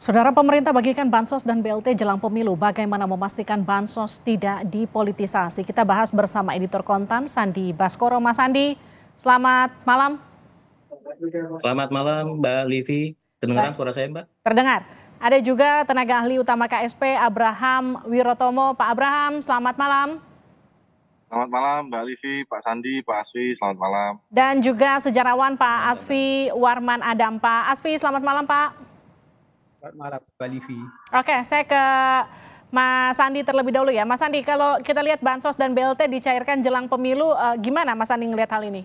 Saudara, pemerintah bagikan bansos dan BLT jelang pemilu. Bagaimana memastikan bansos tidak dipolitisasi? Kita bahas bersama editor Kontan, Sandi Baskoro. Mas Sandi, selamat malam. Selamat malam Mbak Livi. Kedengaran Baik, suara saya Mbak? terdengar. Ada juga tenaga ahli utama KSP, Abraham Wirotomo. Pak Abraham, selamat malam. Selamat malam Mbak Livi, Pak Sandi, Pak Asfi, selamat malam. Dan juga sejarawan Pak Asfi Warman Adam. Pak Asfi, selamat malam Pak. Selamat malam, Mbak Livi. Oke, saya ke Mas Sandi terlebih dahulu ya. Mas Sandi, kalau kita lihat bansos dan BLT dicairkan jelang pemilu, gimana Mas Sandi ngelihat hal ini?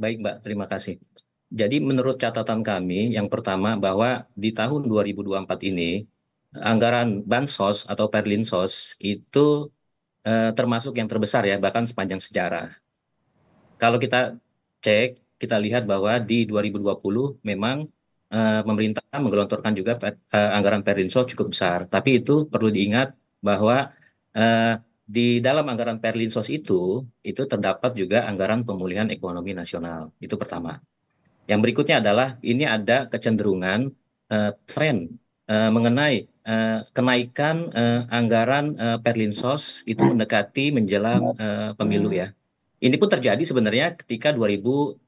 Baik Mbak, terima kasih. Jadi menurut catatan kami, yang pertama bahwa di tahun 2024 ini, anggaran Bansos atau Perlinsos itu termasuk yang terbesar ya, bahkan sepanjang sejarah. Kalau kita cek, kita lihat bahwa di 2020 memang pemerintah menggelontorkan juga anggaran Perlinsos cukup besar. Tapi itu perlu diingat bahwa di dalam anggaran Perlinsos itu terdapat juga anggaran pemulihan ekonomi nasional. Itu pertama. Yang berikutnya adalah ini ada kecenderungan tren mengenai kenaikan anggaran Perlinsos itu mendekati menjelang pemilu ya. Ini pun terjadi sebenarnya ketika 2019.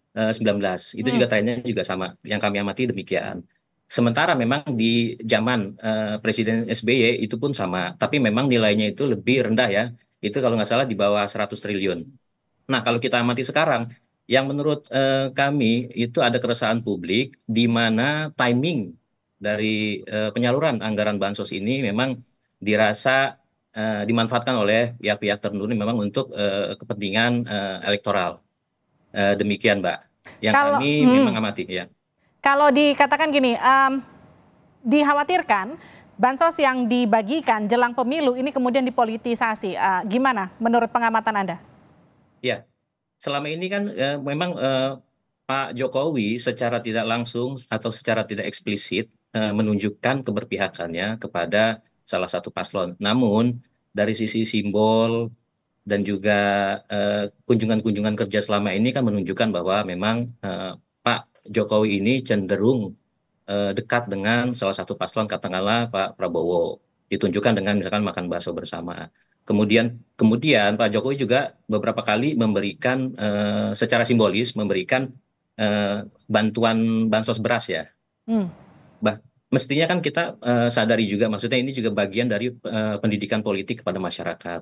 Itu juga trennya juga sama. Yang kami amati demikian. Sementara memang di zaman Presiden SBY itu pun sama. Tapi memang nilainya itu lebih rendah ya. Itu kalau nggak salah di bawah 100 triliun. Nah, kalau kita amati sekarang, yang menurut kami itu ada keresahan publik di mana timing dari penyaluran anggaran bansos ini memang dirasa dimanfaatkan oleh pihak-pihak tertentu memang untuk kepentingan elektoral. Demikian, Mbak. Yang Kalau kami memang amati ya. kalau dikatakan gini, dikhawatirkan bansos yang dibagikan jelang pemilu ini kemudian dipolitisasi. Gimana menurut pengamatan Anda? Ya, selama ini kan memang Pak Jokowi secara tidak langsung atau secara tidak eksplisit menunjukkan keberpihakannya kepada salah satu paslon. Namun dari sisi simbol dan juga kunjungan-kunjungan kerja selama ini kan menunjukkan bahwa memang Pak Jokowi ini cenderung dekat dengan salah satu paslon katakanlah Pak Prabowo. Ditunjukkan dengan misalkan makan bakso bersama. Kemudian Pak Jokowi juga beberapa kali memberikan secara simbolis memberikan bantuan bansos beras ya. Hmm. Mestinya kan kita sadari juga, maksudnya ini juga bagian dari pendidikan politik kepada masyarakat.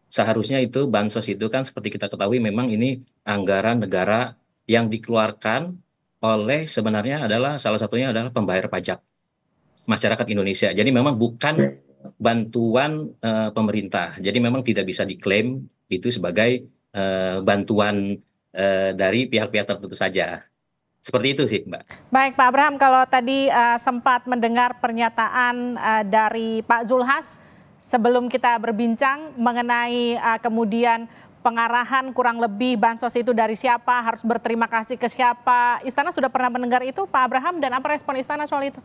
Seharusnya itu bansos itu kan seperti kita ketahui memang ini anggaran negara yang dikeluarkan oleh sebenarnya adalah salah satunya adalah pembayar pajak masyarakat Indonesia. Jadi memang bukan bantuan pemerintah. Jadi memang tidak bisa diklaim itu sebagai bantuan dari pihak-pihak tertentu saja. Seperti itu sih, Mbak. Baik Pak Abraham, kalau tadi sempat mendengar pernyataan dari Pak Zulhas sebelum kita berbincang mengenai kemudian pengarahan kurang lebih bansos itu dari siapa, harus berterima kasih ke siapa. Istana sudah pernah mendengar itu Pak Abraham, dan apa respon Istana soal itu?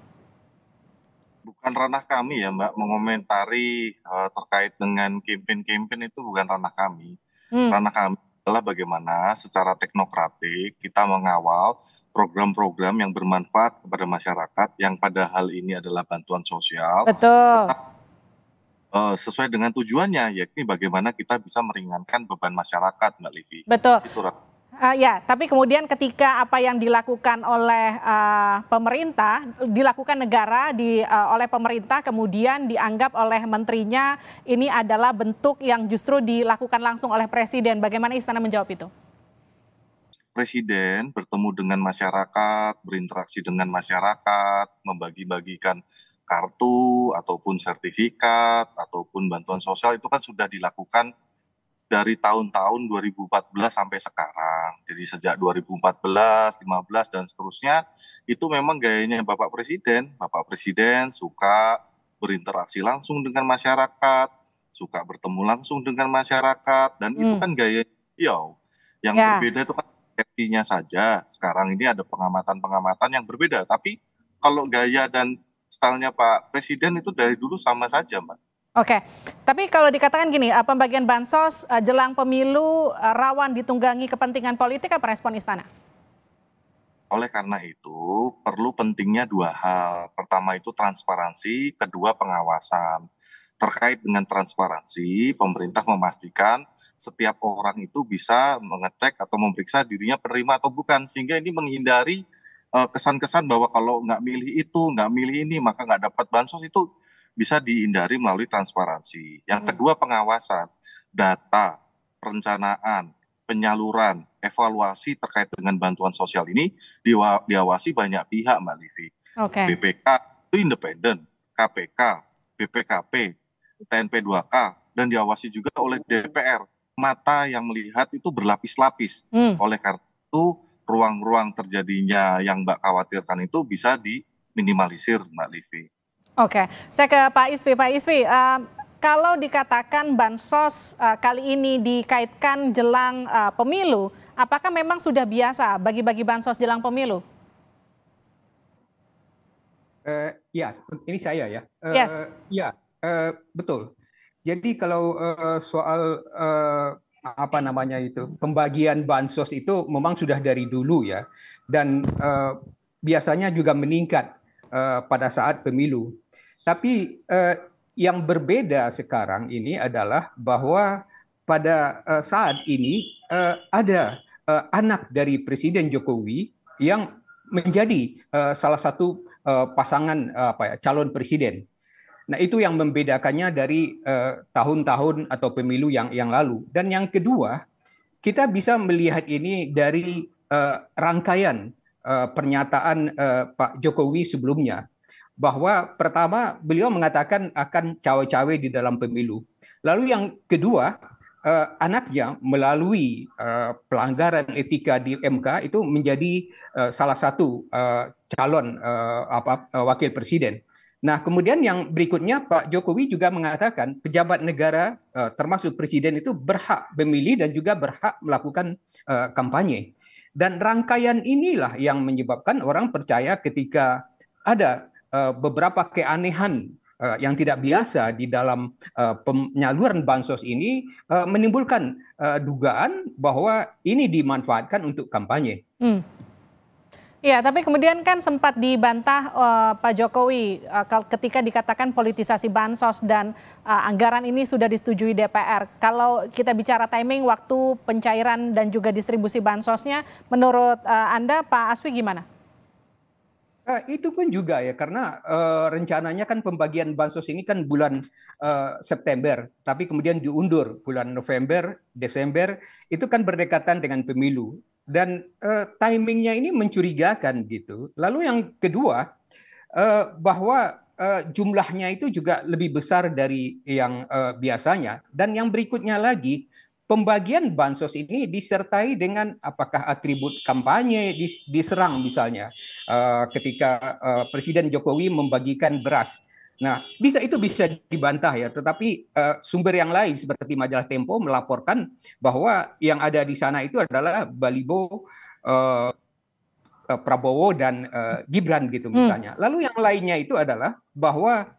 Bukan ranah kami ya Mbak, mengomentari terkait dengan campaign-campaign itu bukan ranah kami. Ranah kami adalah bagaimana secara teknokratik kita mengawal program-program yang bermanfaat kepada masyarakat yang pada hal ini adalah bantuan sosial. Betul. Tetap sesuai dengan tujuannya, yakni bagaimana kita bisa meringankan beban masyarakat, Mbak Livi. Betul. Itu Ya, tapi kemudian ketika apa yang dilakukan oleh pemerintah, dilakukan negara oleh pemerintah, kemudian dianggap oleh menterinya ini adalah bentuk yang justru dilakukan langsung oleh presiden. Bagaimana Istana menjawab itu? Presiden bertemu dengan masyarakat, berinteraksi dengan masyarakat, membagi-bagikan kartu ataupun sertifikat ataupun bantuan sosial itu kan sudah dilakukan dari tahun-tahun 2014 sampai sekarang. Jadi sejak 2014, 15 dan seterusnya itu memang gayanya Bapak Presiden. Bapak Presiden suka berinteraksi langsung dengan masyarakat, suka bertemu langsung dengan masyarakat, dan itu kan gaya beliau. Yang berbeda itu kan persepsinya saja. Sekarang ini ada pengamatan-pengamatan yang berbeda. Tapi kalau gaya dan stylenya Pak Presiden itu dari dulu sama saja, Mbak. Oke, tapi kalau dikatakan gini, pembagian bansos jelang pemilu rawan ditunggangi kepentingan politik, apa respon Istana? Oleh karena itu, perlu pentingnya dua hal. Pertama itu transparansi, kedua pengawasan. Terkait dengan transparansi, pemerintah memastikan setiap orang itu bisa mengecek atau memeriksa dirinya penerima atau bukan, sehingga ini menghindari kesan-kesan bahwa kalau nggak milih itu, nggak milih ini, maka nggak dapat bansos, itu bisa dihindari melalui transparansi. Yang kedua pengawasan, data, perencanaan, penyaluran, evaluasi terkait dengan bantuan sosial ini diawasi banyak pihak, Mbak Livi. Oke. BPK itu independen, KPK, BPKP, TNP 2K, dan diawasi juga oleh DPR. Mata yang melihat itu berlapis-lapis. Oleh karena itu, ruang-ruang terjadinya yang Mbak khawatirkan itu bisa diminimalisir, Mbak Livi. Oke, saya ke Pak Isfi. Pak Isfi, kalau dikatakan bansos kali ini dikaitkan jelang pemilu, apakah memang sudah biasa bagi-bagi bansos jelang pemilu? Ya, ini saya ya. Yes. Ya, betul. Jadi kalau soal apa namanya itu pembagian bansos itu memang sudah dari dulu ya, dan biasanya juga meningkat pada saat pemilu. Tapi yang berbeda sekarang ini adalah bahwa pada saat ini ada anak dari Presiden Jokowi yang menjadi salah satu pasangan calon presiden. Nah, itu yang membedakannya dari tahun-tahun atau pemilu yang lalu. Dan yang kedua, kita bisa melihat ini dari rangkaian pernyataan Pak Jokowi sebelumnya, bahwa pertama beliau mengatakan akan cawe-cawe di dalam pemilu. Lalu yang kedua, anaknya melalui pelanggaran etika di MK itu menjadi salah satu calon wakil presiden. Nah, kemudian yang berikutnya Pak Jokowi juga mengatakan pejabat negara termasuk presiden itu berhak memilih dan juga berhak melakukan kampanye. Dan rangkaian inilah yang menyebabkan orang percaya ketika ada beberapa keanehan yang tidak biasa di dalam penyaluran bansos ini menimbulkan dugaan bahwa ini dimanfaatkan untuk kampanye. Ya, tapi kemudian kan sempat dibantah Pak Jokowi ketika dikatakan politisasi bansos dan anggaran ini sudah disetujui DPR. Kalau kita bicara timing, waktu pencairan dan juga distribusi bansosnya, menurut Anda, Pak Asfi gimana? Itu pun juga ya, karena rencananya kan pembagian bansos ini kan bulan September, tapi kemudian diundur bulan November, Desember, itu kan berdekatan dengan pemilu. Dan timingnya ini mencurigakan gitu. Lalu yang kedua, bahwa jumlahnya itu juga lebih besar dari yang biasanya. Dan yang berikutnya lagi, pembagian bansos ini disertai dengan apakah atribut kampanye diserang misalnya ketika Presiden Jokowi membagikan beras. Nah, itu bisa dibantah ya, tetapi sumber yang lain seperti majalah Tempo melaporkan bahwa yang ada di sana itu adalah baliho Prabowo dan Gibran gitu misalnya. Lalu yang lainnya itu adalah bahwa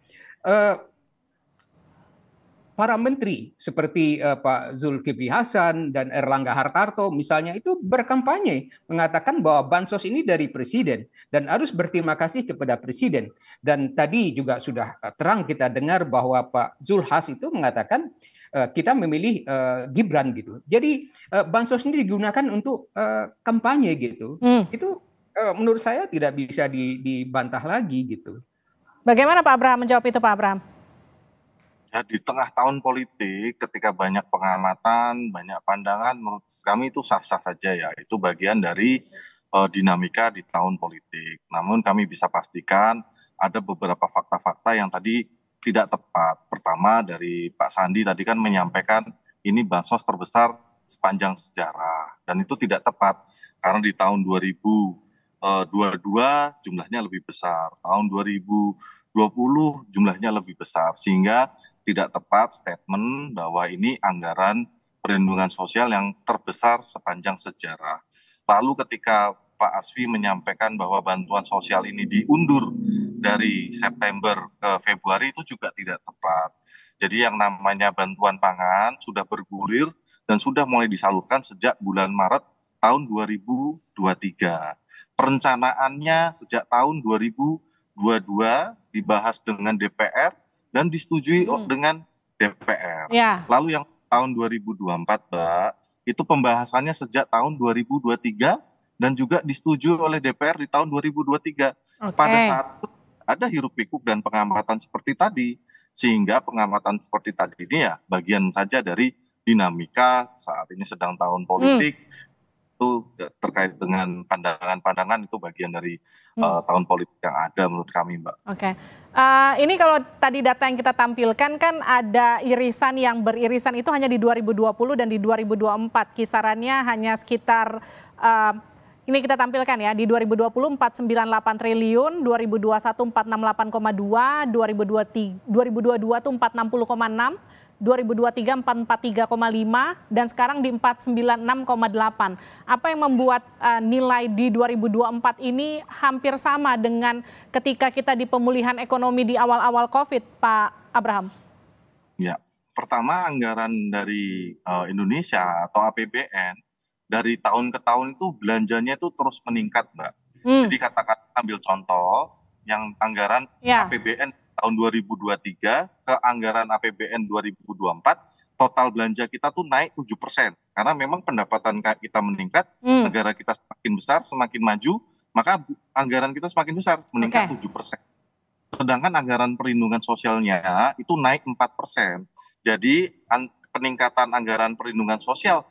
para menteri seperti Pak Zulkifli Hasan dan Erlangga Hartarto misalnya itu berkampanye mengatakan bahwa bansos ini dari presiden dan harus berterima kasih kepada presiden. Dan tadi juga sudah terang kita dengar bahwa Pak Zulhas itu mengatakan kita memilih Gibran gitu. Jadi bansos ini digunakan untuk kampanye gitu. Itu menurut saya tidak bisa dibantah lagi gitu. Bagaimana Pak Abraham menjawab itu, Pak Abraham? Ya, di tengah tahun politik, ketika banyak pengamatan, banyak pandangan, menurut kami itu sah-sah saja ya. Itu bagian dari dinamika di tahun politik. Namun kami bisa pastikan ada beberapa fakta-fakta yang tadi tidak tepat. Pertama dari Pak Sandi tadi kan menyampaikan ini bansos terbesar sepanjang sejarah. Dan itu tidak tepat. Karena di tahun 2022 jumlahnya lebih besar. Tahun 2020 jumlahnya lebih besar. Sehingga tidak tepat statement bahwa ini anggaran perlindungan sosial yang terbesar sepanjang sejarah. Lalu ketika Pak Asfi menyampaikan bahwa bantuan sosial ini diundur dari September ke Februari, itu juga tidak tepat. Jadi yang namanya bantuan pangan sudah bergulir dan sudah mulai disalurkan sejak bulan Maret tahun 2023. perencanaannya sejak tahun 2022 dibahas dengan DPR dan disetujui dengan DPR. Ya. Lalu yang tahun 2024, Mbak, itu pembahasannya sejak tahun 2023 dan juga disetujui oleh DPR di tahun 2023. Pada saat itu ada hiruk-pikuk dan pengamatan seperti tadi, sehingga pengamatan seperti tadi ini ya bagian saja dari dinamika saat ini sedang tahun politik, itu terkait dengan pandangan-pandangan, itu bagian dari tahun politik yang ada menurut kami, Mbak. Oke. Ini kalau tadi data yang kita tampilkan kan ada irisan yang beririsan itu hanya di 2020 dan di 2024. Kisarannya hanya sekitar, ini kita tampilkan ya, di 2020 498 triliun, 2021 468,2, 2022 itu 460,6, 2023 443,5, dan sekarang di 496,8. Apa yang membuat nilai di 2024 ini hampir sama dengan ketika kita di pemulihan ekonomi di awal-awal COVID, Pak Abraham? Ya, pertama anggaran dari Indonesia atau APBN dari tahun ke tahun itu belanjanya itu terus meningkat, Mbak. Jadi katakan ambil contoh yang anggaran APBN tahun 2023 ke anggaran APBN 2024, total belanja kita tuh naik 7%. Karena memang pendapatan kita meningkat, negara kita semakin besar, semakin maju, maka anggaran kita semakin besar, meningkat 7%. Sedangkan anggaran perlindungan sosialnya itu naik 4%. Jadi peningkatan anggaran perlindungan sosial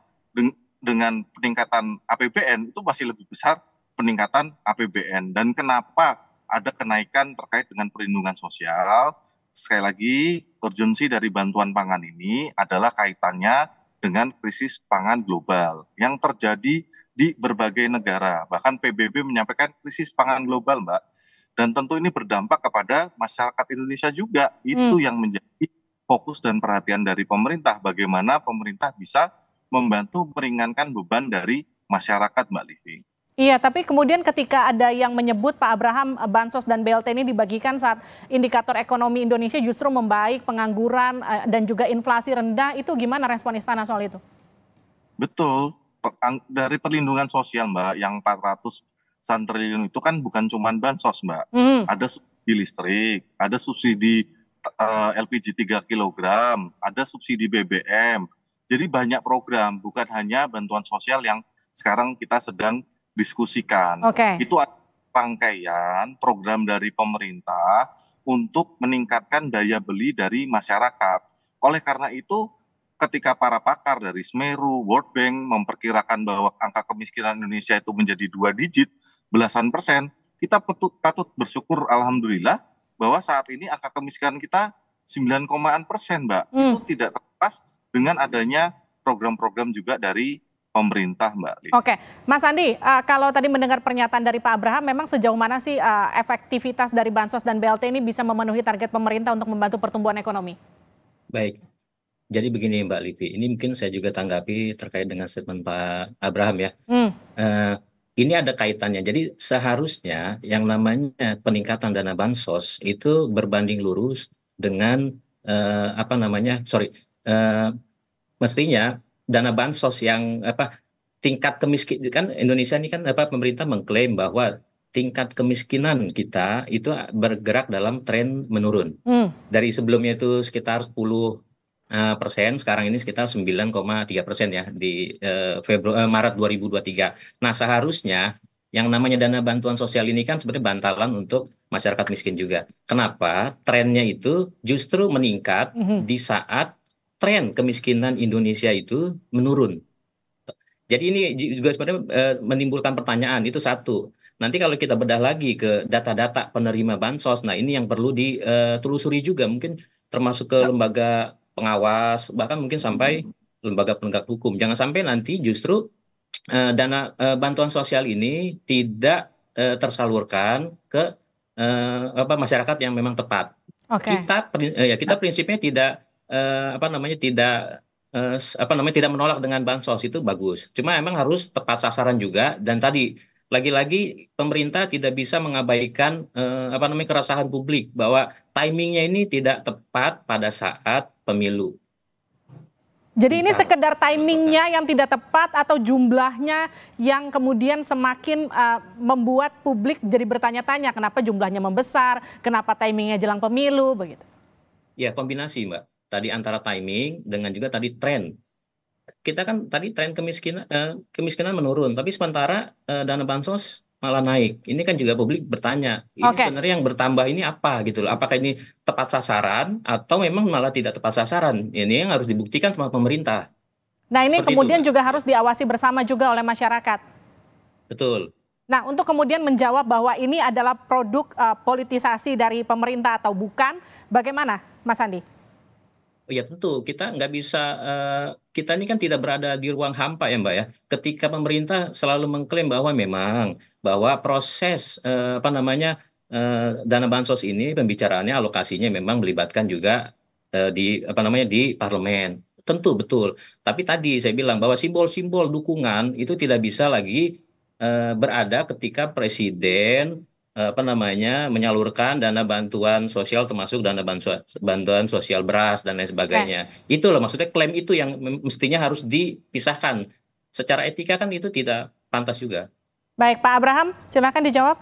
dengan peningkatan APBN itu masih lebih besar peningkatan APBN. Dan kenapa ada kenaikan terkait dengan perlindungan sosial? Sekali lagi, urgensi dari bantuan pangan ini adalah kaitannya dengan krisis pangan global yang terjadi di berbagai negara. Bahkan PBB menyampaikan krisis pangan global, Mbak. Dan tentu ini berdampak kepada masyarakat Indonesia juga. Itu yang menjadi fokus dan perhatian dari pemerintah. Bagaimana pemerintah bisa membantu meringankan beban dari masyarakat, Mbak Livi. Iya, tapi kemudian ketika ada yang menyebut Pak Abraham, bansos dan BLT ini dibagikan saat indikator ekonomi Indonesia justru membaik, pengangguran dan juga inflasi rendah, itu gimana respon Istana soal itu? Betul, dari perlindungan sosial, Mbak, yang 400 triliun itu kan bukan cuma bansos, Mbak. Ada subsidi listrik, ada subsidi LPG 3 kg, ada subsidi BBM. Jadi banyak program, bukan hanya bantuan sosial yang sekarang kita sedang diskusikan. Itu ada rangkaian program dari pemerintah untuk meningkatkan daya beli dari masyarakat. Oleh karena itu, ketika para pakar dari Semeru, World Bank memperkirakan bahwa angka kemiskinan Indonesia itu menjadi 2 digit, belasan persen, kita patut bersyukur alhamdulillah bahwa saat ini angka kemiskinan kita 9,an%, Mbak. Itu tidak terlepas dengan adanya program-program juga dari pemerintah, Mbak. Oke, Mas Andi, kalau tadi mendengar pernyataan dari Pak Abraham, memang sejauh mana sih efektivitas dari bansos dan BLT ini bisa memenuhi target pemerintah untuk membantu pertumbuhan ekonomi? Baik, jadi begini Mbak Livi, ini mungkin saya juga tanggapi terkait dengan statement Pak Abraham ya. Ini ada kaitannya, jadi seharusnya yang namanya peningkatan dana bansos itu berbanding lurus dengan mestinya dana bansos yang tingkat kemiskinan, kan Indonesia ini kan pemerintah mengklaim bahwa tingkat kemiskinan kita itu bergerak dalam tren menurun. Dari sebelumnya itu sekitar 10%, sekarang ini sekitar 9,3% ya di Maret 2023. Nah, seharusnya yang namanya dana bantuan sosial ini kan sebenarnya bantalan untuk masyarakat miskin juga. Kenapa? Trennya itu justru meningkat di saat tren kemiskinan Indonesia itu menurun. Jadi ini juga sebenarnya menimbulkan pertanyaan, itu satu. Nanti kalau kita bedah lagi ke data-data penerima bansos, nah ini yang perlu ditelusuri juga, mungkin termasuk ke lembaga pengawas, bahkan mungkin sampai lembaga penegak hukum. Jangan sampai nanti justru dana bantuan sosial ini tidak tersalurkan ke masyarakat yang memang tepat. Kita prinsipnya tidak tidak menolak dengan bansos, itu bagus. Cuma emang harus tepat sasaran juga, dan tadi lagi-lagi pemerintah tidak bisa mengabaikan keresahan publik bahwa timingnya ini tidak tepat pada saat pemilu. Jadi ini bicara. sekedar timingnya yang tidak tepat atau jumlahnya yang kemudian semakin membuat publik jadi bertanya-tanya kenapa jumlahnya membesar, kenapa timingnya jelang pemilu begitu. Ya, kombinasi, Mbak. Tadi antara timing dengan juga tadi tren. Kita kan tadi tren kemiskinan menurun, tapi sementara dana bansos malah naik. Ini kan juga publik bertanya, ini Oke. sebenarnya yang bertambah ini apa gitu loh? Apakah ini tepat sasaran atau memang malah tidak tepat sasaran? Ini yang harus dibuktikan sama pemerintah. Nah ini Seperti itu, kemudian Mbak. juga harus diawasi bersama juga oleh masyarakat. Betul. Nah untuk kemudian menjawab bahwa ini adalah produk politisasi dari pemerintah atau bukan, bagaimana Mas Andi? Oh ya tentu, kita nggak bisa, kita ini kan tidak berada di ruang hampa ya Mbak ya. Ketika pemerintah selalu mengklaim bahwa memang, bahwa proses dana bansos ini pembicaraannya alokasinya memang melibatkan juga di parlemen. Tentu betul. Tapi tadi saya bilang bahwa simbol-simbol dukungan itu tidak bisa lagi berada ketika presiden menyalurkan dana bantuan sosial termasuk dana bantuan sosial beras dan lain sebagainya. Itu loh maksudnya klaim itu yang mestinya harus dipisahkan. Secara etika kan itu tidak pantas juga. Baik Pak Abraham, silakan dijawab.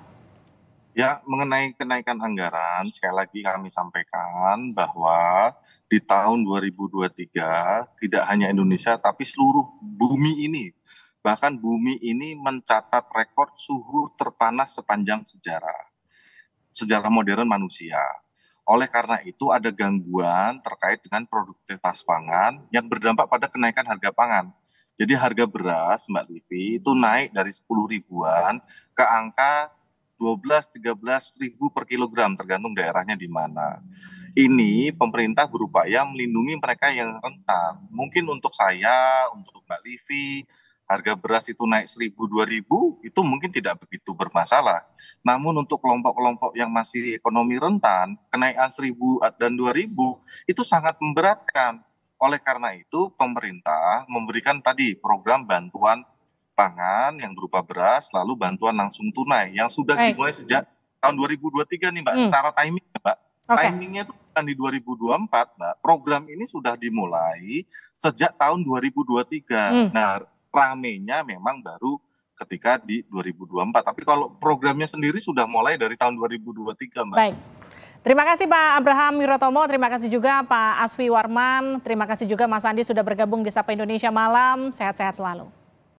Ya, mengenai kenaikan anggaran, sekali lagi kami sampaikan bahwa di tahun 2023 tidak hanya Indonesia tapi seluruh bumi ini, bahkan bumi ini mencatat rekor suhu terpanas sepanjang sejarah modern manusia. Oleh karena itu ada gangguan terkait dengan produktivitas pangan yang berdampak pada kenaikan harga pangan. Jadi harga beras, Mbak Livi, itu naik dari 10 ribuan ke angka 12-13 ribu per kilogram, tergantung daerahnya di mana. Ini pemerintah berupaya melindungi mereka yang rentan. Mungkin untuk saya, untuk Mbak Livi, harga beras itu naik 1.000-2.000, itu mungkin tidak begitu bermasalah. Namun untuk kelompok-kelompok yang masih ekonomi rentan, kenaikan 1.000 dan 2.000 itu sangat memberatkan. Oleh karena itu, pemerintah memberikan tadi program bantuan pangan yang berupa beras, lalu bantuan langsung tunai yang sudah dimulai sejak tahun 2023 nih Mbak, secara timing ya Mbak. Timingnya itu bukan di 2024 Mbak, program ini sudah dimulai sejak tahun 2023. Nah, ramenya memang baru ketika di 2024, tapi kalau programnya sendiri sudah mulai dari tahun 2023 Mbak. Baik. Terima kasih Pak Abraham Wirotomo, terima kasih juga Pak Asfi Warman, terima kasih juga Mas Andi sudah bergabung di Sapa Indonesia Malam, sehat-sehat selalu.